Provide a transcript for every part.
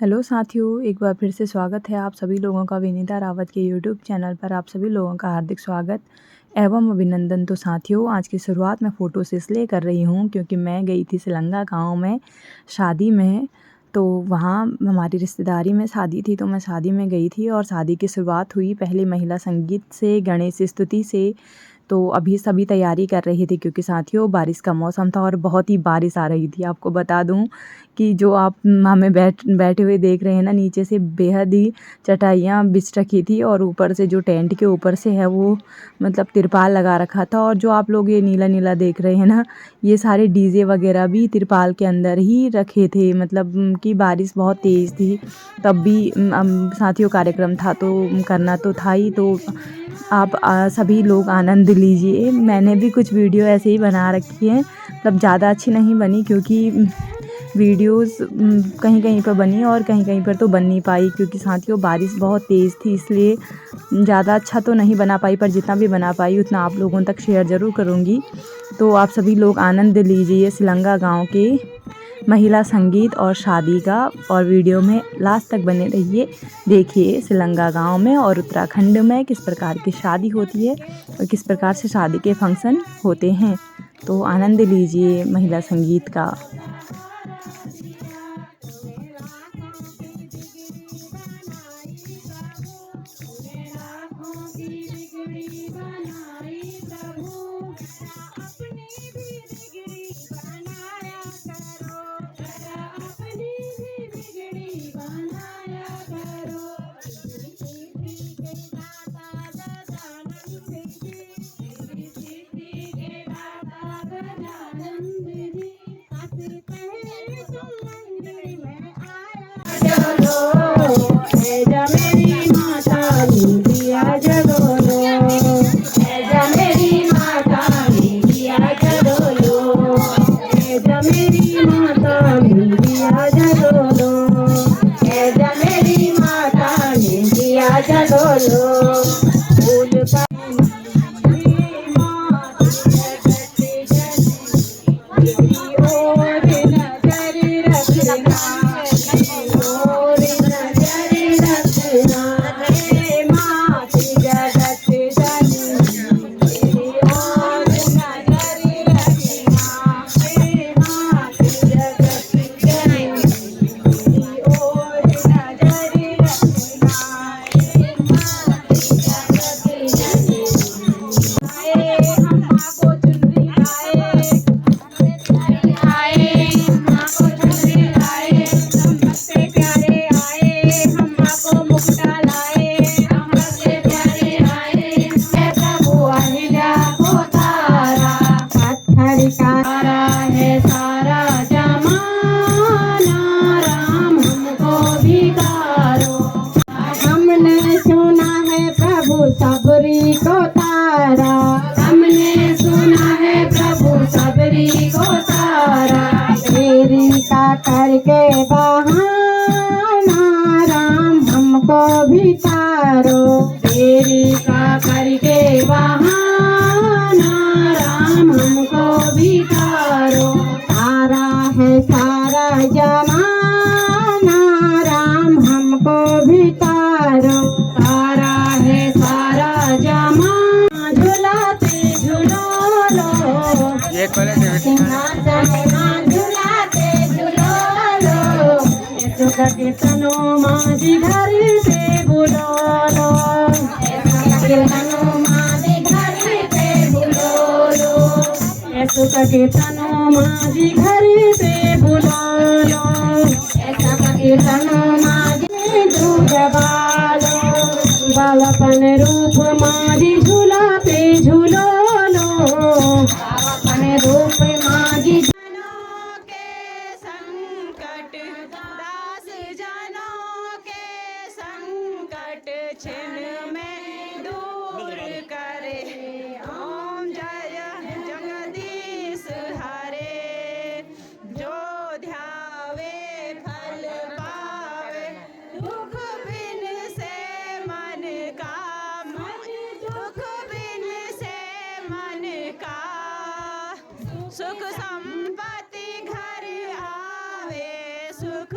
Hello साथियों, एक बार फिर से स्वागत है आप सभी लोगों का विनीता रावत के यूट्यूब चैनल पर। आप सभी लोगों का हार्दिक स्वागत एवं अभिनंदन। तो साथियों, आज की शुरुआत मैं फ़ोटो से इसलिए कर रही हूँ क्योंकि मैं गई थी सिलंगा गाँव में शादी में। तो वहाँ हमारी रिश्तेदारी में शादी थी, तो मैं शादी में गई थी और शादी की शुरुआत हुई पहले महिला संगीत से, गणेश स्तुति से। तो अभी सभी तैयारी कर रही थी क्योंकि साथियों बारिश का मौसम था और बहुत ही बारिश आ रही थी। आपको बता दूं कि जो आप हमें बैठे हुए देख रहे हैं ना, नीचे से बेहद ही चटाइयाँ बिछ रखी थी और ऊपर से जो टेंट के ऊपर से है वो मतलब तिरपाल लगा रखा था। और जो आप लोग ये नीला नीला देख रहे हैं ना, ये सारे डीजे वगैरह भी तिरपाल के अंदर ही रखे थे। मतलब कि बारिश बहुत तेज़ थी तब भी साथियों कार्यक्रम था तो करना तो था ही। तो आप सभी लोग आनंद लीजिए। मैंने भी कुछ वीडियो ऐसे ही बना रखी है, मतलब ज़्यादा अच्छी नहीं बनी क्योंकि वीडियोस कहीं कहीं पर बनी और कहीं कहीं पर तो बन नहीं पाई क्योंकि साथियों बारिश बहुत तेज़ थी, इसलिए ज़्यादा अच्छा तो नहीं बना पाई। पर जितना भी बना पाई उतना आप लोगों तक शेयर ज़रूर करूँगी। तो आप सभी लोग आनंद लीजिए सिलंगा गाँव के महिला संगीत और शादी का, और वीडियो में लास्ट तक बने रहिए। देखिए सिलंगा गांव में और उत्तराखंड में किस प्रकार की शादी होती है और किस प्रकार से शादी के फंक्शन होते हैं। तो आनंद लीजिए महिला संगीत का। सबरी को तारा, हमने सुना है प्रभु सबरी को तारा। तेरी का करके बहाना राम हमको भी तारो, तेरी का करके बहाना राम हमको भी तारो। तारा है सारा जमाना राम हमको भी तारो, तारा है सारा जमाना। झुलाते झुलो लो झुलाते झुलो लो, सुख के तनो माजी घर से बुलो लो, तनो माजी घर से बुलो लो, सुख के तनो माजी घर से बुलो लो, सुख के तनो माजी दूध बालो, बालपन रूप माजी झूलाते झूलो लो, बालपन रूप माजी जनों के संकट, दास जनों के संकट क्षण में दूर करे। ओम जय जगदीश हरे, जो ध्यावे फल पावे, दुख बिन से मन का, दुख बिन से मन का, सुख संपत्ति घर आवे, सुख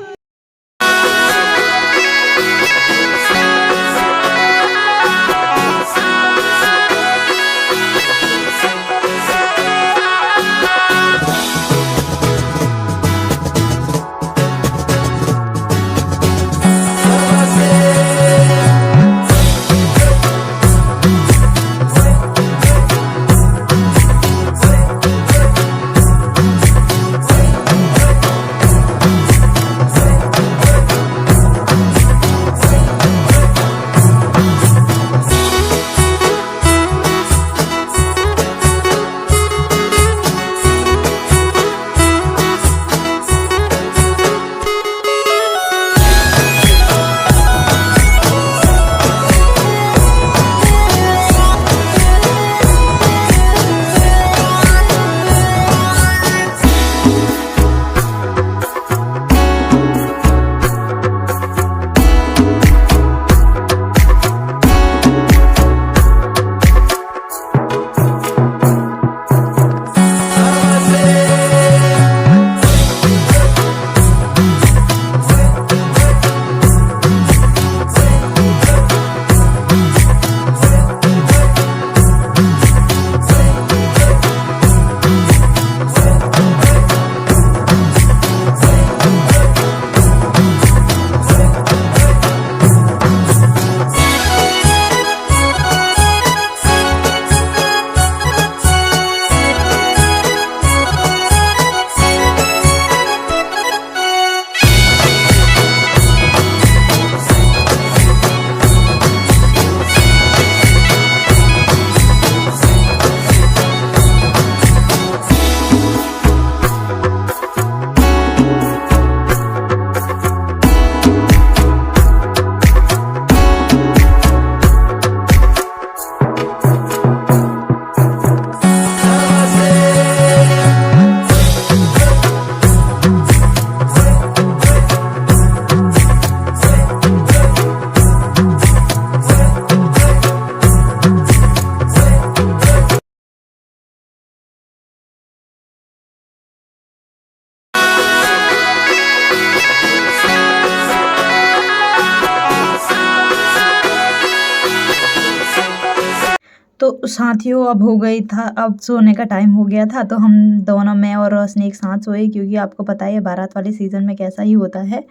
तो साथियों अब हो गई था, अब सोने का टाइम हो गया था, तो हम दोनों, मैं और रोशनी एक साथ सोए, क्योंकि आपको पता ही है बारात वाले सीज़न में कैसा ही होता है।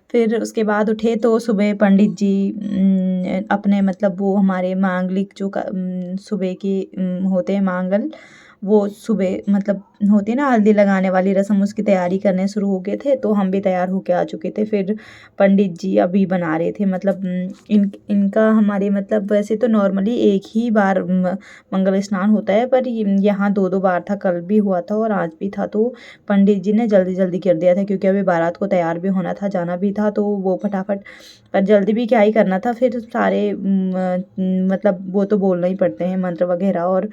फिर उसके बाद उठे तो सुबह पंडित जी अपने मतलब वो हमारे मांगलिक जो सुबह की होते हैं मांगल, वो सुबह मतलब होती है ना हल्दी लगाने वाली रस्म, उसकी तैयारी करने शुरू हो गए थे। तो हम भी तैयार होके आ चुके थे। फिर पंडित जी अभी बना रहे थे, मतलब इनका हमारे मतलब वैसे तो नॉर्मली एक ही बार मंगल स्नान होता है, पर यहाँ 2-2 बार था, कल भी हुआ था और आज भी था। तो पंडित जी ने जल्दी जल्दी कर दिया था, क्योंकि अभी बारात को तैयार भी होना था, जाना भी था, तो वो फटाफट, पर जल्दी भी क्या ही करना था। फिर सारे मतलब वो तो बोलना ही पड़ते हैं मंत्र वगैरह, और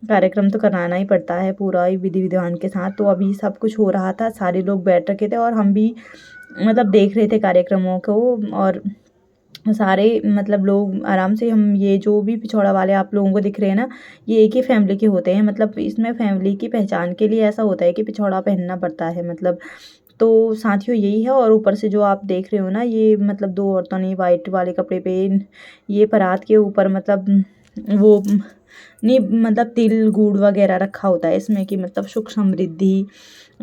कार्यक्रम तो कराना ही पड़ता है पूरा ही विधि विधान के साथ। तो अभी सब कुछ हो रहा था, सारे लोग बैठ रखे थे और हम भी मतलब देख रहे थे कार्यक्रमों को। और सारे मतलब लोग आराम से, हम ये जो भी पिछौड़ा वाले आप लोगों को दिख रहे हैं ना, ये एक ही फैमिली के होते हैं। मतलब इसमें फैमिली की पहचान के लिए ऐसा होता है कि पिछौड़ा पहनना पड़ता है मतलब। तो साथियों यही है। और ऊपर से जो आप देख रहे हो ना, ये मतलब 2 औरतों ने वाइट वाले कपड़े पे ये परात के ऊपर मतलब वो नहीं मतलब तिल गुड़ वगैरह रखा होता है इसमें, कि मतलब सुख समृद्धि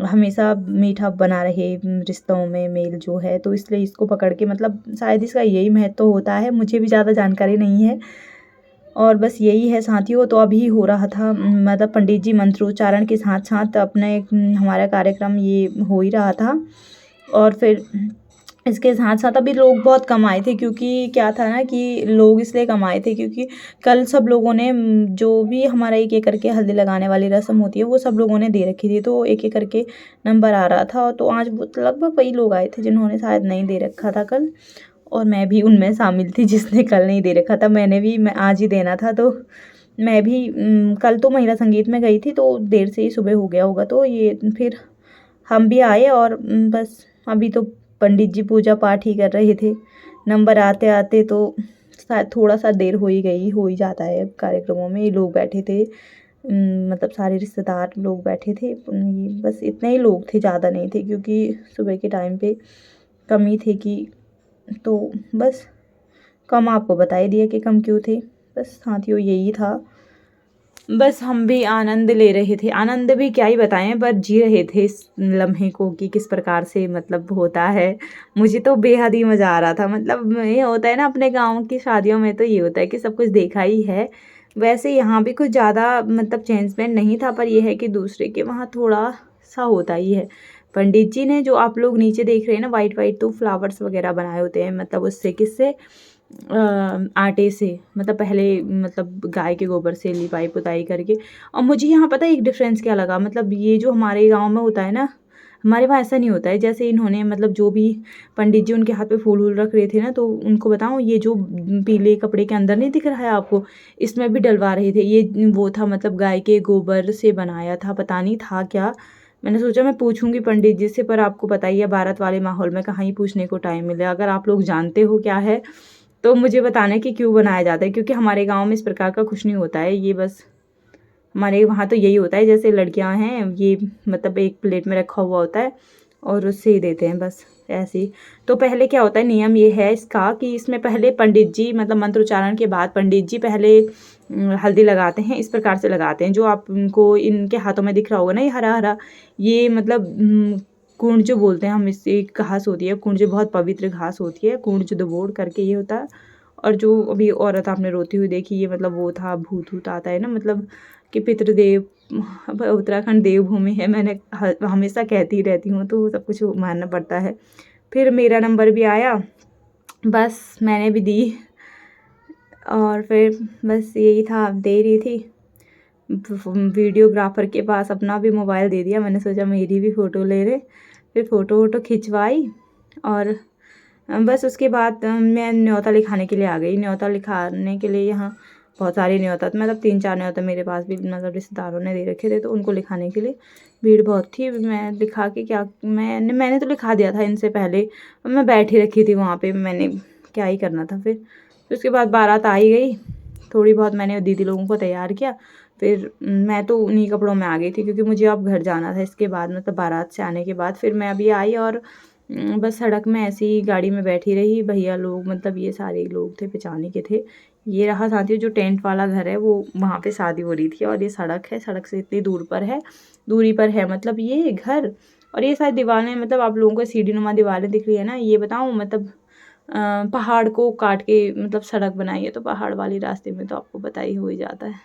हमेशा मीठा बना रहे रिश्तों में मेल जो है। तो इसलिए इसको पकड़ के मतलब शायद इसका यही महत्व होता है, मुझे भी ज़्यादा जानकारी नहीं है। और बस यही है साथियों। तो अभी हो रहा था मतलब पंडित जी मंत्रोच्चारण के साथ साथ अपने हमारा कार्यक्रम ये हो ही रहा था। और फिर इसके साथ साथ अभी लोग बहुत कम आए थे, क्योंकि क्या था ना कि लोग इसलिए कम आए थे क्योंकि कल सब लोगों ने जो भी हमारा एक एक करके हल्दी लगाने वाली रस्म होती है वो सब लोगों ने दे रखी थी, तो एक एक करके नंबर आ रहा था। तो आज लगभग वही लोग आए थे जिन्होंने शायद नहीं दे रखा था कल, और मैं भी उनमें शामिल थी जिसने कल नहीं दे रखा था। मैं आज ही देना था, तो मैं भी कल तो महिला संगीत में गई थी, तो देर से ही सुबह हो गया होगा। तो ये फिर हम भी आए, और बस अभी तो पंडित जी पूजा पाठ ही कर रहे थे। नंबर आते आते तो शायद थोड़ा सा देर हो ही जाता है कार्यक्रमों में। ये लोग बैठे थे मतलब सारे रिश्तेदार लोग बैठे थे, बस इतने ही लोग थे, ज़्यादा नहीं थे, क्योंकि सुबह के टाइम पे कम ही थे कि, तो बस कम आपको बता ही दिया कि कम क्यों थे। बस साथियों यही था। बस हम भी आनंद ले रहे थे, आनंद भी क्या ही बताएं, पर जी रहे थे इस लम्हे को कि किस प्रकार से मतलब होता है। मुझे तो बेहद ही मज़ा आ रहा था। मतलब ये होता है ना अपने गाँव की शादियों में, तो ये होता है कि सब कुछ देखा ही है। वैसे यहाँ भी कुछ ज़्यादा मतलब चेंजमेंट नहीं था, पर यह है कि दूसरे के वहाँ थोड़ा सा होता ही है। पंडित जी ने जो आप लोग नीचे देख रहे हैं ना वाइट वाइट, तो फ्लावर्स वगैरह बनाए होते हैं, मतलब उससे किससे आटे से, मतलब पहले मतलब गाय के गोबर से लिपाई पुताई करके। और मुझे यहाँ पता है एक डिफरेंस क्या लगा, मतलब ये जो हमारे गांव में होता है ना, हमारे वहाँ ऐसा नहीं होता है। जैसे इन्होंने मतलब जो भी पंडित जी उनके हाथ पे फूल वूल रख रहे थे ना, तो उनको बताऊँ ये जो पीले कपड़े के अंदर नहीं दिख रहा है आपको, इसमें भी डलवा रहे थे। ये वो था मतलब गाय के गोबर से बनाया था, पता नहीं था क्या। मैंने सोचा मैं पूछूंगी पंडित जी से, पर आपको पता ही है बारात वाले माहौल में कहाँ ही पूछने को टाइम मिले। अगर आप लोग जानते हो क्या है तो मुझे बताना कि क्यों बनाया जाता है, क्योंकि हमारे गांव में इस प्रकार का कुछ नहीं होता है। ये बस हमारे वहाँ तो यही होता है, जैसे लड़कियां हैं ये मतलब एक प्लेट में रखा हुआ होता है और उससे ही देते हैं, बस ऐसे ही। तो पहले क्या होता है, नियम ये है इसका कि इसमें पहले पंडित जी मतलब मंत्रोच्चारण के बाद पंडित जी पहले हल्दी लगाते हैं। इस प्रकार से लगाते हैं, जो आपको इनके हाथों में दिख रहा होगा ना, ये हरा हरा, ये मतलब कुंड जो बोलते हैं हम, इससे एक घास होती है कुंड, जो बहुत पवित्र घास होती है, कुंड जो दबोड़ करके ये होता है। और जो अभी औरत आपने रोती हुई देखी, ये मतलब वो था भूत भूत आता है ना, मतलब कि पितृदेव, उत्तराखंड देवभूमि है, मैंने हमेशा कहती ही रहती हूँ, तो सब कुछ मानना पड़ता है। फिर मेरा नंबर भी आया, बस मैंने भी दी, और फिर बस यही था, दे रही थी। वीडियोग्राफर के पास अपना भी मोबाइल दे दिया, मैंने सोचा मेरी भी फ़ोटो ले रहे। फिर फ़ोटो वोटो खिंचवाई, और बस उसके बाद मैं न्योता लिखाने के लिए आ गई। न्योता लिखाने के लिए यहाँ बहुत सारे न्योता, मतलब 3-4 न्योता मेरे पास भी मतलब रिश्तेदारों ने दे रखे थे, तो उनको लिखाने के लिए भीड़ बहुत थी। मैं लिखा के क्या, मैंने तो लिखा दिया था इनसे पहले, मैं बैठी रखी थी वहाँ पे, मैंने क्या ही करना था। फिर उसके बाद बारात आ ही गई, थोड़ी बहुत मैंने दीदी लोगों को तैयार किया। फिर मैं तो उन्हीं कपड़ों में आ गई थी, क्योंकि मुझे अब घर जाना था इसके बाद, मतलब बारात से आने के बाद। फिर मैं अभी आई और बस सड़क में ऐसे ही गाड़ी में बैठी रही। भैया लोग मतलब ये सारे लोग थे, पहचाने के थे। ये रहा साथियों जो टेंट वाला घर है, वो वहाँ पे शादी हो रही थी। और ये सड़क है, सड़क से इतनी दूरी पर है मतलब ये घर। और ये सारी दीवारें मतलब आप लोगों को सीढ़ी नुमा दीवारें दिख रही है ना, ये बताऊँ मतलब पहाड़ को काट के मतलब सड़क बनाई है। तो पहाड़ वाले रास्ते में तो आपको पता ही हो ही जाता है।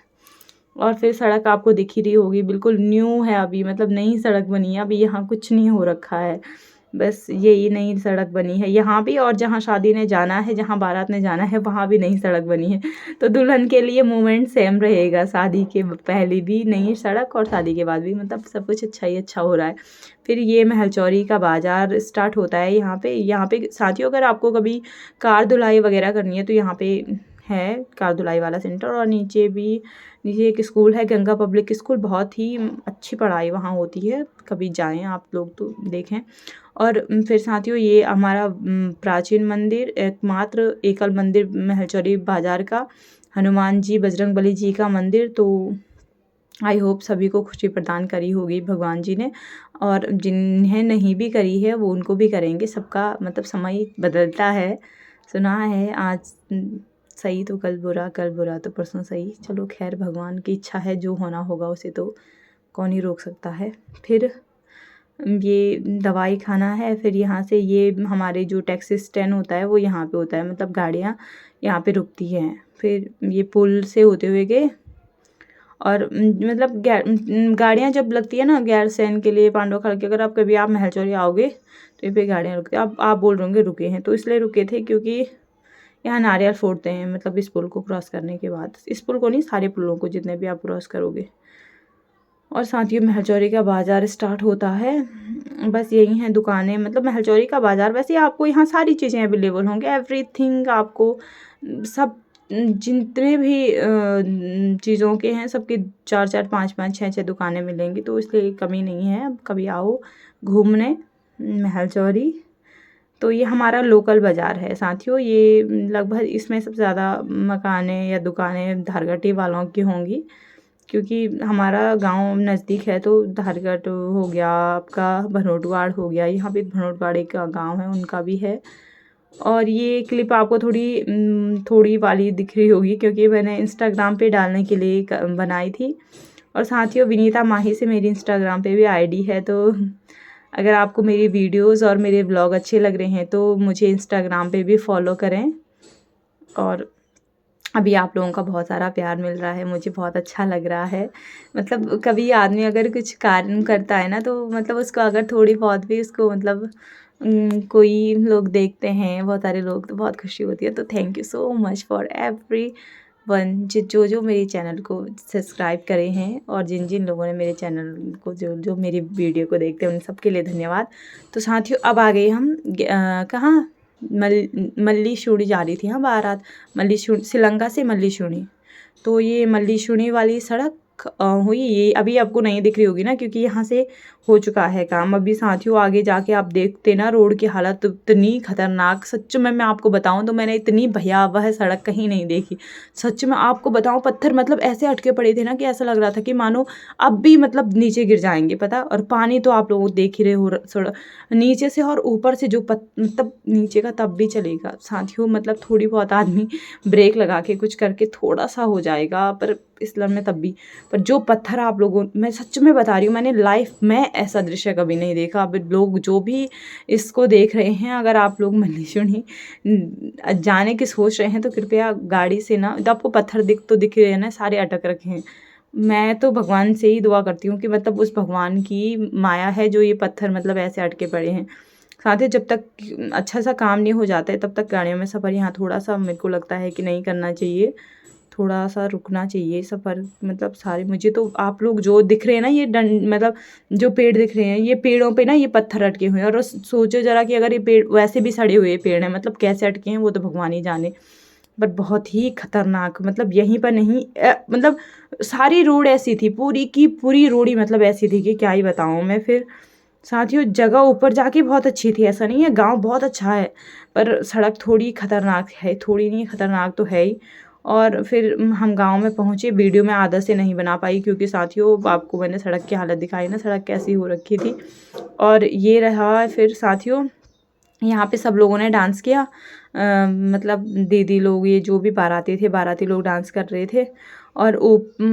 और फिर सड़क आपको दिख ही रही होगी, बिल्कुल न्यू है अभी, मतलब नई सड़क बनी है अभी, यहाँ कुछ नहीं हो रखा है। बस यही नई सड़क बनी है यहाँ भी। और जहाँ शादी ने जाना है, जहाँ बारात ने जाना है, वहाँ भी नई सड़क बनी है। तो दुल्हन के लिए मोमेंट सेम रहेगा, शादी के पहले भी नई सड़क और शादी के बाद भी, मतलब सब कुछ अच्छा ही अच्छा हो रहा है। फिर ये महलचौरी का बाज़ार स्टार्ट होता है यहाँ पे साथियों। अगर आपको कभी कार धुलाई वगैरह करनी है तो यहाँ पे है कार धुलाई वाला सेंटर। और नीचे एक स्कूल है, गंगा पब्लिक स्कूल, बहुत ही अच्छी पढ़ाई वहाँ होती है, कभी जाएं आप लोग तो देखें। और फिर साथियों ये हमारा प्राचीन मंदिर, एकमात्र एकल मंदिर महलचौरी बाज़ार का, हनुमान जी बजरंगबली जी का मंदिर। तो आई होप सभी को खुशी प्रदान करी होगी भगवान जी ने, और जिन्हें नहीं भी करी है वो उनको भी करेंगे। सबका मतलब समय बदलता है, सुना है आज सही तो कल बुरा तो परसों सही। चलो खैर, भगवान की इच्छा है, जो होना होगा उसे तो कौन ही रोक सकता है। फिर ये दवाई खाना है। फिर यहाँ से ये हमारे जो टैक्सी स्टैंड होता है वो यहाँ पे होता है, मतलब गाड़ियाँ यहाँ पे रुकती हैं। फिर ये पुल से होते हुए गए, और मतलब गाड़ियाँ जब लगती है ना गैरसैंण के लिए, पांडव खड़ के, अगर आप कभी आप महलचौरी आओगे तो ये पे गाड़ियाँ रुकती हैं। अब आप बोल रहे होंगे रुके हैं, तो इसलिए रुके थे क्योंकि यहाँ नारियल फोड़ते हैं, मतलब इस पुल को क्रॉस करने के बाद। इस पुल को नहीं, सारे पुलों को जितने भी आप क्रॉस करोगे। और साथियों महलचौरी का बाज़ार स्टार्ट होता है। बस यही हैं दुकानें, मतलब महलचौरी का बाज़ार। वैसे आपको यहाँ सारी चीज़ें अवेलेबल होंगे, एवरीथिंग आपको, सब जितने भी चीज़ों के हैं सबकी 4-4, 5-5, 6-6 दुकानें मिलेंगी। तो इसलिए कमी नहीं है, अब कभी आओ घूमने महलचौरी। तो ये हमारा लोकल बाज़ार है साथियों। ये लगभग इसमें सबसे ज़्यादा मकानें या दुकानें धारगटी वालों की होंगी, क्योंकि हमारा गांव नज़दीक है। तो धारगट हो गया, आपका भनोटवाड़ हो गया, यहाँ पे भनोटवाड़े का गांव है, उनका भी है। और ये क्लिप आपको थोड़ी वाली दिख रही होगी, क्योंकि मैंने इंस्टाग्राम पे डालने के लिए बनाई थी। और साथियों विनीता माही से मेरी इंस्टाग्राम पे भी आईडी है। तो अगर आपको मेरी वीडियोस और मेरे ब्लॉग अच्छे लग रहे हैं तो मुझे इंस्टाग्राम पे भी फॉलो करें। और अभी आप लोगों का बहुत सारा प्यार मिल रहा है, मुझे बहुत अच्छा लग रहा है। मतलब कभी आदमी अगर कुछ कार्य करता है ना, तो मतलब उसको अगर थोड़ी बहुत भी उसको मतलब कोई लोग देखते हैं, बहुत सारे लोग, तो बहुत खुशी होती है। तो thank you so much for every one जो मेरे चैनल को सब्सक्राइब करे हैं, और जिन लोगों ने मेरे चैनल को जो मेरी वीडियो को देखते हैं, उन सबके लिए धन्यवाद। तो साथियों अब आ गए हम कहाँ, मल्लीशुणी जा रही थी। हाँ बारात मल्लीशुणी, श्रीलंका से मल्लीशुणी। तो ये मल्लीशुणी वाली सड़क हुई, ये अभी आपको नहीं दिख रही होगी ना, क्योंकि यहाँ से हो चुका है काम। अभी साथियों आगे जाके आप देखते ना, रोड की हालत इतनी खतरनाक, सच में मैं आपको बताऊं तो मैंने इतनी भयावह सड़क कहीं नहीं देखी। सच में आपको बताऊं, पत्थर मतलब ऐसे अटके पड़े थे ना कि ऐसा लग रहा था कि मानो अब भी मतलब नीचे गिर जाएंगे, पता। और पानी तो आप लोग देख ही रहे हो, सड़क नीचे से और ऊपर से जो मतलब नीचे का तब भी चलेगा साथियों। मतलब थोड़ी बहुत आदमी ब्रेक लगा के कुछ करके थोड़ा सा हो जाएगा, पर फिसलन में तब भी। पर जो पत्थर आप लोगों, मैं सच में बता रही हूँ, मैंने लाइफ में ऐसा दृश्य कभी नहीं देखा। अब लोग जो भी इसको देख रहे हैं, अगर आप लोग मल्लीशुणी जाने की सोच रहे हैं तो कृपया गाड़ी से ना, तो आपको पत्थर दिख रहे हैं ना, सारे अटक रखे हैं। मैं तो भगवान से ही दुआ करती हूँ कि मतलब उस भगवान की माया है जो ये पत्थर मतलब ऐसे अटके पड़े हैं। साथ ही जब तक अच्छा सा काम नहीं हो जाता है तब तक गाड़ियों में सफ़र यहाँ थोड़ा सा मेरे को लगता है कि नहीं करना चाहिए, थोड़ा सा रुकना चाहिए सफ़र। मतलब सारे मुझे तो आप लोग जो दिख रहे हैं ना, ये मतलब जो पेड़ दिख रहे हैं, ये पेड़ों पे ना ये पत्थर अटके हुए हैं। और सोचो ज़रा कि अगर ये पेड़ वैसे भी सड़े हुए पेड़ हैं, मतलब कैसे अटके हैं वो तो भगवान ही जाने। बट बहुत ही खतरनाक, मतलब यहीं पर नहीं मतलब सारी रोड ऐसी थी, पूरी की पूरी रोड ही मतलब ऐसी थी कि क्या ही बताऊँ मैं। फिर साथियों जगह ऊपर जाके बहुत अच्छी थी, ऐसा नहीं है, गांव बहुत अच्छा है, पर सड़क थोड़ी खतरनाक है, थोड़ी नहीं खतरनाक तो है ही। और फिर हम गांव में पहुंचे, वीडियो में आधा से नहीं बना पाई क्योंकि साथियों आपको मैंने सड़क की हालत दिखाई ना, सड़क कैसी हो रखी थी। और ये रहा फिर साथियों यहाँ पे सब लोगों ने डांस किया। मतलब दीदी लोग, ये जो भी बाराती लोग डांस कर रहे थे। और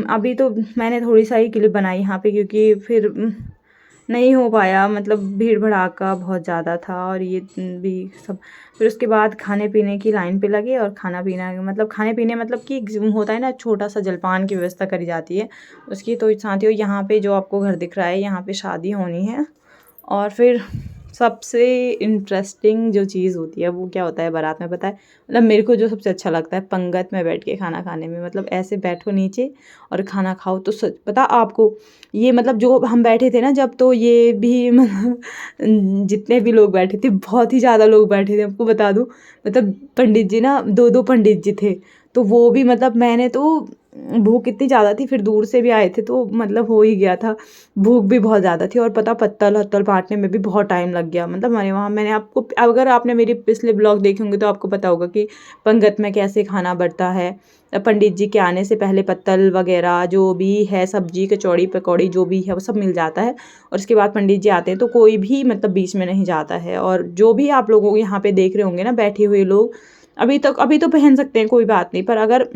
अभी तो मैंने थोड़ी सा ही क्लिप बनाई यहाँ पे, क्योंकि फिर नहीं हो पाया, मतलब भीड़ भड़ाका बहुत ज़्यादा था और ये भी सब। फिर उसके बाद खाने पीने की लाइन पे लगे और खाना पीना, मतलब खाने पीने मतलब कि होता है ना, छोटा सा जलपान की व्यवस्था करी जाती है उसकी। तो साथियों, यहाँ पे जो आपको घर दिख रहा है, यहाँ पे शादी होनी है। और फिर सबसे इंटरेस्टिंग जो चीज़ होती है वो क्या होता है बारात में, पता है? मतलब मेरे को जो सबसे अच्छा लगता है, पंगत में बैठ के खाना खाने में। मतलब ऐसे बैठो नीचे और खाना खाओ। तो सच पता आपको, ये मतलब जो हम बैठे थे ना जब, तो ये भी मतलब जितने भी लोग बैठे थे, बहुत ही ज़्यादा लोग बैठे थे, आपको बता दूँ। मतलब पंडित जी ना, 2-2 पंडित जी थे। तो वो भी मतलब, मैंने तो भूख इतनी ज़्यादा थी, फिर दूर से भी आए थे तो मतलब हो ही गया था। भूख भी बहुत ज़्यादा थी और पता, पत्तल बाँटने में भी बहुत टाइम लग गया। मतलब हमारे वहाँ, मैंने आपको, अगर आपने मेरे पिछले ब्लॉग देखे होंगे तो आपको पता होगा कि पंगत में कैसे खाना बढ़ता है। पंडित जी के आने से पहले पत्तल वगैरह जो भी है, सब्जी कचौड़ी पकौड़ी जो भी है वो सब मिल जाता है। और उसके बाद पंडित जी आते हैं तो कोई भी मतलब बीच में नहीं जाता है। और जो भी आप लोगों को यहाँ पे देख रहे होंगे ना बैठे हुए लोग, अभी तो पहन सकते हैं, कोई बात नहीं। पर अगर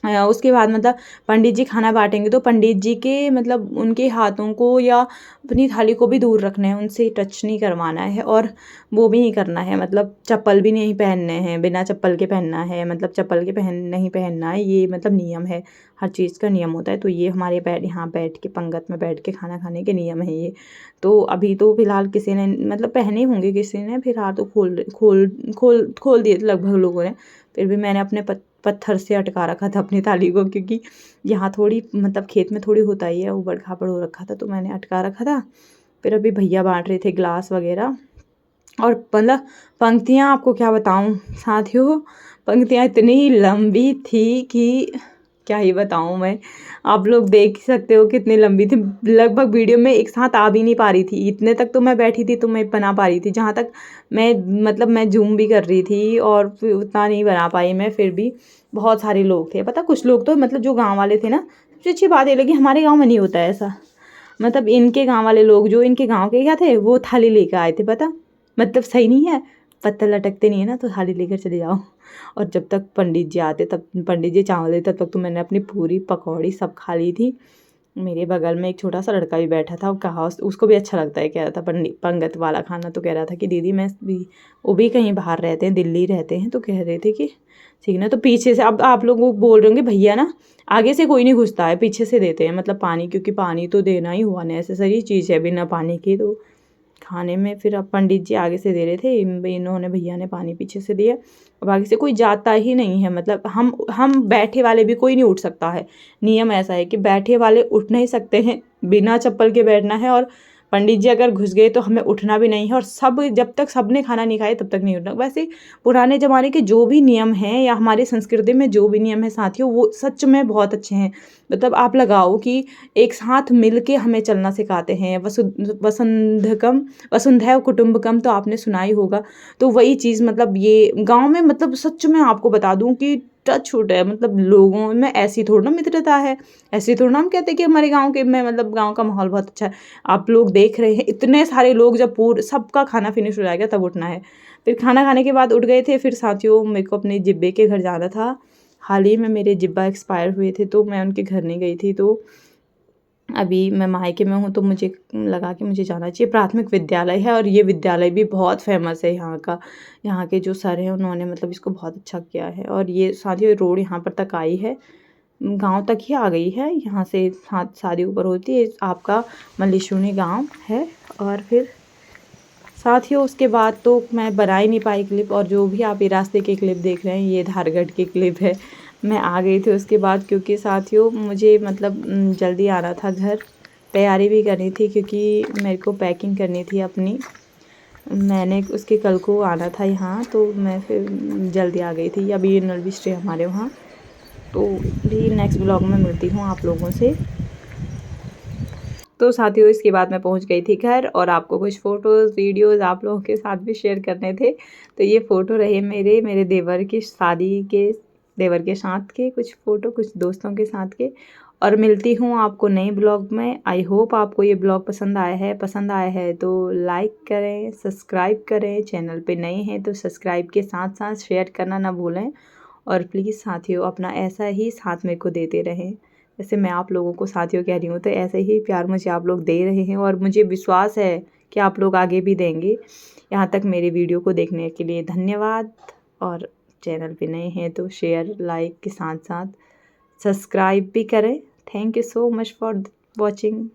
उसके बाद मतलब पंडित जी खाना बाँटेंगे तो पंडित जी के मतलब उनके हाथों को या अपनी थाली को भी दूर रखना है, उनसे टच नहीं करवाना है। और वो भी नहीं करना है, मतलब चप्पल भी नहीं पहनने हैं, बिना चप्पल के पहनना है। मतलब चप्पल के नहीं पहनना है, ये मतलब नियम है, हर चीज़ का नियम होता है। तो ये हमारे यहाँ बैठ के पंगत में बैठ के खाना खाने के नियम है ये। तो अभी तो फ़िलहाल किसी ने मतलब पहने होंगे, किसी ने फिर हाथ तो खोल दिए थे लगभग लोगों ने। फिर भी मैंने अपने पत्थर से अटका रखा था अपनी थाली को, क्योंकि यहाँ थोड़ी मतलब खेत में थोड़ी होता ही है, ऊबड़ खाबड़ हो रखा था, तो मैंने अटका रखा था। फिर अभी भैया बांट रहे थे ग्लास वगैरह। और मतलब पंक्तियाँ आपको क्या बताऊँ साथियों, पंक्तियाँ इतनी लंबी थी कि क्या ही बताऊँ मैं। आप लोग देख ही सकते हो कितनी लंबी थी, लगभग वीडियो में एक साथ आ भी नहीं पा रही थी, इतने तक तो मैं बैठी थी तो मैं बना पा रही थी। जहाँ तक मैं मतलब मैं ज़ूम भी कर रही थी और फिर उतना नहीं बना पाई मैं। फिर भी बहुत सारे लोग थे, पता कुछ लोग तो मतलब जो गाँव वाले थे ना, सबसे अच्छी बात ये लगी, हमारे गाँव में नहीं होता है ऐसा। मतलब इनके गाँव वाले लोग, जो इनके गाँव के क्या थे, वो थाली लेकर आए थे, पता मतलब सही नहीं है, पत्तल लटकते नहीं है ना, तो थाली लेकर चले जाओ। और जब तक पंडित जी आते, तब पंडित जी चावल देते, तब तक तो मैंने अपनी पूरी पकौड़ी सब खा ली थी। मेरे बगल में एक छोटा सा लड़का भी बैठा था, वो कहा उसको भी अच्छा लगता है, कह रहा था पंगत वाला खाना। तो कह रहा था कि दीदी मैं भी, वो भी कहीं बाहर रहते हैं, दिल्ली रहते हैं, तो कह रहे थे कि ठीक ना। तो पीछे से, अब आप लोग बोल रहे होंगे भैया ना, आगे से कोई नहीं घुसता है, पीछे से देते हैं मतलब पानी, क्योंकि पानी तो देना ही हुआ, नेसेसरी चीज़ है, बिना पानी की तो खाने में। फिर अब पंडित जी आगे से दे रहे थे, इन्होंने भैया ने पानी पीछे से दिया। अब आगे से कोई जाता ही नहीं है, मतलब हम बैठे वाले भी कोई नहीं उठ सकता है। नियम ऐसा है कि बैठे वाले उठ नहीं सकते हैं, बिना चप्पल के बैठना है। और पंडित जी अगर घुस गए तो हमें उठना भी नहीं है। और सब, जब तक सबने खाना नहीं खाया तब तक नहीं उठना। वैसे पुराने ज़माने के जो भी नियम हैं या हमारी संस्कृति में जो भी नियम है साथियों, वो सच में बहुत अच्छे हैं। मतलब आप लगाओ कि एक साथ मिल के हमें चलना सिखाते हैं। वसुंधैव कुटुंबकम तो आपने सुना ही होगा। तो वही चीज़ मतलब ये गाँव में, मतलब सच में आपको बता दूँ कि टच छूट है, मतलब लोगों में ऐसी थोड़ी ना मित्रता है, ऐसी थोड़ी ना हम कहते हैं कि हमारे गाँव के में मतलब गाँव का माहौल बहुत अच्छा है। आप लोग देख रहे हैं इतने सारे लोग, जब सबका खाना फिनिश हो जाएगा तब उठना है। फिर खाना खाने के बाद उठ गए थे। फिर साथियों, मेरे को अपने जिब्बे के घर जाना था। हाल ही में मेरे जिब्बा एक्सपायर हुए थे, तो मैं उनके घर नहीं गई थी। तो अभी मैं मायके में हूँ, तो मुझे लगा कि मुझे जाना चाहिए। प्राथमिक विद्यालय है और ये विद्यालय भी बहुत फेमस है यहाँ का। यहाँ के जो सर हैं उन्होंने मतलब इसको बहुत अच्छा किया है। और ये सारी रोड यहाँ पर तक आई है, गांव तक ही आ गई है। यहाँ से शादी ऊपर होती है। आपका मल्लेश्वरी गांव है। और फिर साथियों, उसके बाद तो मैं बना ही नहीं पाई क्लिप। और जो भी आप ये रास्ते की क्लिप देख रहे हैं, ये धारगढ़ की क्लिप है। मैं आ गई थी उसके बाद, क्योंकि साथियों मुझे मतलब जल्दी आना था घर, तैयारी भी करनी थी, क्योंकि मेरे को पैकिंग करनी थी अपनी। मैंने उसके कल को आना था यहाँ, तो मैं फिर जल्दी आ गई थी। अभी नलवी स्टे हमारे वहाँ। तो भी नेक्स्ट ब्लॉग में मिलती हूँ आप लोगों से। तो साथियों, इसके बाद मैं पहुंच गई थी घर, और आपको कुछ फ़ोटोज़ वीडियोज़ आप लोगों के साथ भी शेयर करने थे। तो ये फ़ोटो रहे मेरे देवर की शादी के, देवर के साथ के कुछ फ़ोटो, कुछ दोस्तों के साथ के। और मिलती हूँ आपको नए ब्लॉग में। आई होप आपको ये ब्लॉग पसंद आया है तो लाइक करें, सब्सक्राइब करें। चैनल पे नए हैं तो सब्सक्राइब के साथ साथ शेयर करना ना भूलें। और प्लीज़ साथियों अपना ऐसा ही साथ मेरे को देते रहें, जैसे मैं आप लोगों को साथियों कह रही हूँ, तो ऐसे ही प्यार मुझे आप लोग दे रहे हैं और मुझे विश्वास है कि आप लोग आगे भी देंगे। यहाँ तक मेरे वीडियो को देखने के लिए धन्यवाद। और चैनल पे नए हैं तो शेयर लाइक के साथ साथ सब्सक्राइब भी करें। Thank you so much for watching.